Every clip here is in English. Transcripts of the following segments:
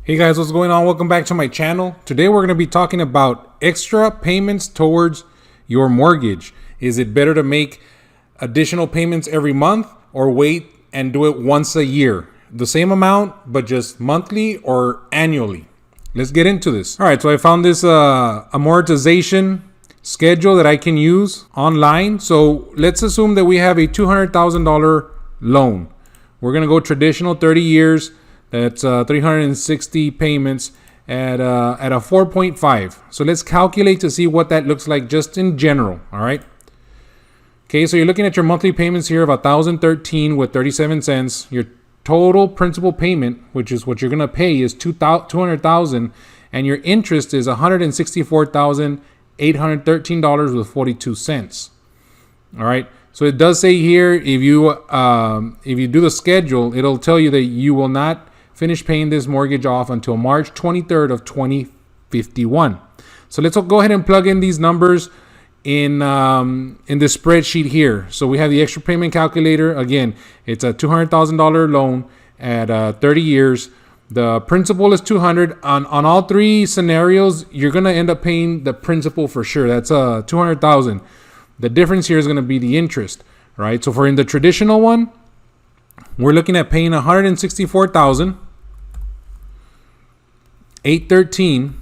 Hey guys, what's going on? Welcome back to my channel. Today we're going to be talking about extra payments towards your mortgage. Is it better to make additional payments every month or wait and do it once a year? The same amount, but just monthly or annually. Let's get into this. All right, so I found this amortization schedule that I can use online. So let's assume that we have a $200,000 loan. We're going to go traditional 30 years. That's 360 payments at a 4.5. So let's calculate to see what that looks like just in general. All right. Okay, so you're looking at your monthly payments here of $1,013 with 37 cents. Your total principal payment, which is what you're gonna pay, is $200,000, and your interest is $164,813 with 42 cents. All right. So it does say here, if you do the schedule, it'll tell you that you will not finish paying this mortgage off until March 23rd of 2051. So let's go ahead and plug in these numbers in the spreadsheet here. So we have the extra payment calculator. Again, it's a $200,000 loan at 30 years. The principal is $200,000. On all three scenarios, you're gonna end up paying the principal for sure. That's $200,000. The difference here is going to be the interest, right? So for in the traditional one, we're looking at paying $164,813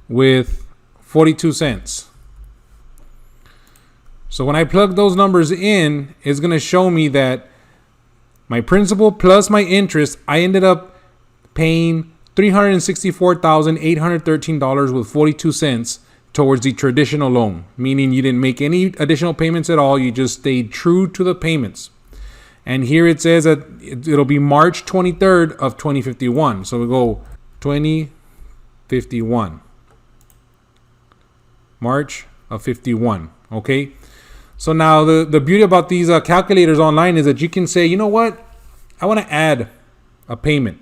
with 42 cents. So when I plug those numbers in, it's going to show me that my principal plus my interest, I ended up paying $364,813 with 42 cents towards the traditional loan, meaning you didn't make any additional payments at all. You just stayed true to the payments. And here it says that it'll be March 23rd of 2051. So we go 2051. March of 51. Okay. So now the beauty about these calculators online is that you can say, you know what? I want to add a payment.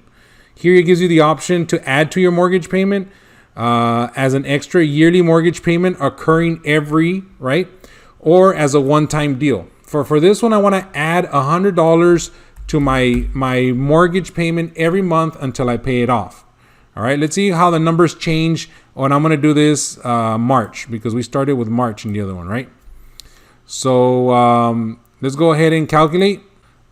Here it gives you the option to add to your mortgage payment. As an extra yearly mortgage payment occurring right? Or as a one-time deal. For this one, I want to add $100 to my mortgage payment every month until I pay it off. All right, let's see how the numbers change. And I'm going to do this March, because we started with March in the other one, right? So let's go ahead and calculate.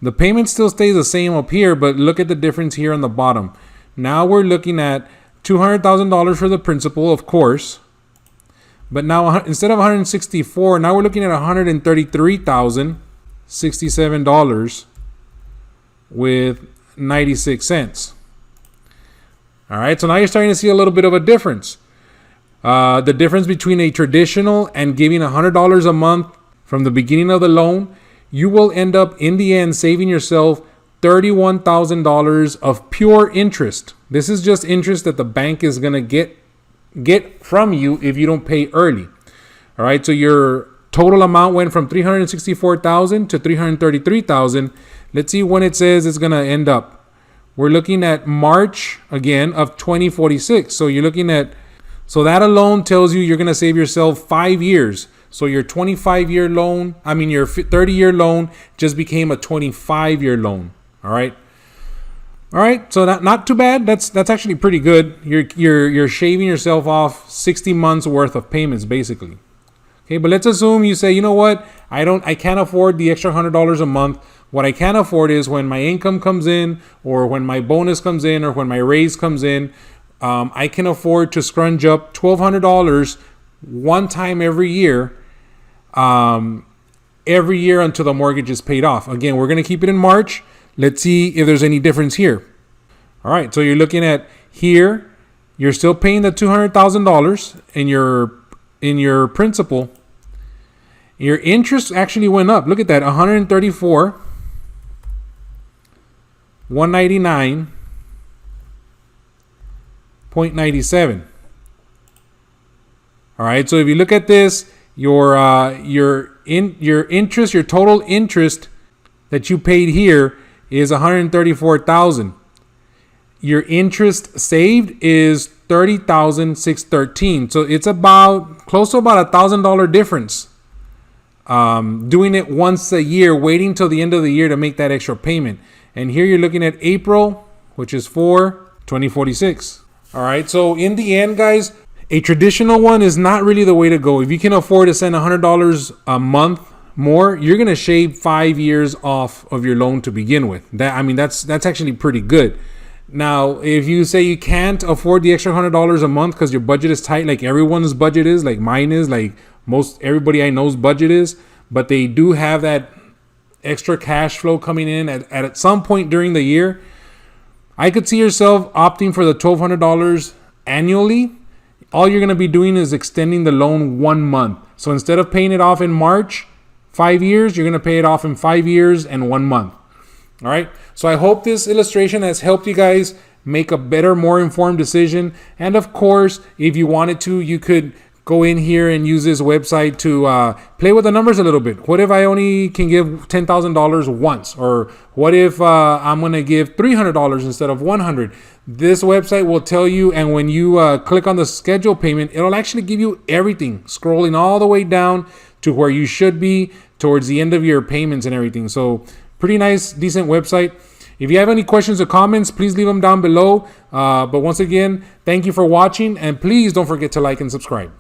The payment still stays the same up here, but look at the difference here on the bottom. Now we're looking at $200,000 for the principal, of course, but now instead of 164, now we're looking at $133,067 with 96 cents. All right, so now you're starting to see a little bit of a difference. The difference between a traditional and giving $100 a month from the beginning of the loan, you will end up in the end saving yourself $31,000 of pure interest. This is just interest that the bank is going to get from you if you don't pay early. All right, so your total amount went from $364,000 to $333,000. Let's see when it says it's going to end up. We're looking at March again of 2046. So you're looking at, so that alone tells you you're going to save yourself 5 years. So your 25-year loan, your 30-year loan just became a 25-year loan. All right. So not too bad. That's actually pretty good. You're shaving yourself off 60 months worth of payments basically. Okay, but let's assume you say, you know what? I can't afford the extra $100 a month. What I can afford is when my income comes in, or when my bonus comes in, or when my raise comes in, I can afford to scrunch up $1,200 one time every year until the mortgage is paid off. Again, we're going to keep it in March. Let's see if there's any difference here. All right, so you're looking at here, you're still paying the $200,000 in your principal. Your interest actually went up. Look at that, 134, 199.97. All right, so if you look at this, your interest, your total interest that you paid here is $134,000. Your interest saved is $30,613. So it's close to about $1,000 difference. Doing it once a year, waiting till the end of the year to make that extra payment. And here you're looking at April, which is for 2046. All right, so in the end, guys, a traditional one is not really the way to go. If you can afford to send $100 a month more, you're gonna shave 5 years off of your loan to begin with. That's actually pretty good. Now, if you say you can't afford the extra $100 a month because your budget is tight, like everyone's budget is, like mine is, like most everybody I know's budget is, but they do have that extra cash flow coming in at some point during the year, I could see yourself opting for the $1,200 annually. All you're going to be doing is extending the loan 1 month. So instead of paying it off in March, 5 years, you're going to pay it off in 5 years and 1 month. All right. So I hope this illustration has helped you guys make a better, more informed decision. And of course, if you wanted to, you could go in here and use this website to play with the numbers a little bit. What if I only can give $10,000 once? Or what if I'm going to give $300 instead of $100? This website will tell you, and when you click on the schedule payment, it'll actually give you everything, scrolling all the way down to where you should be towards the end of your payments and everything. So pretty nice, decent website. If you have any questions or comments, please leave them down below. But once again, thank you for watching, and please don't forget to like and subscribe.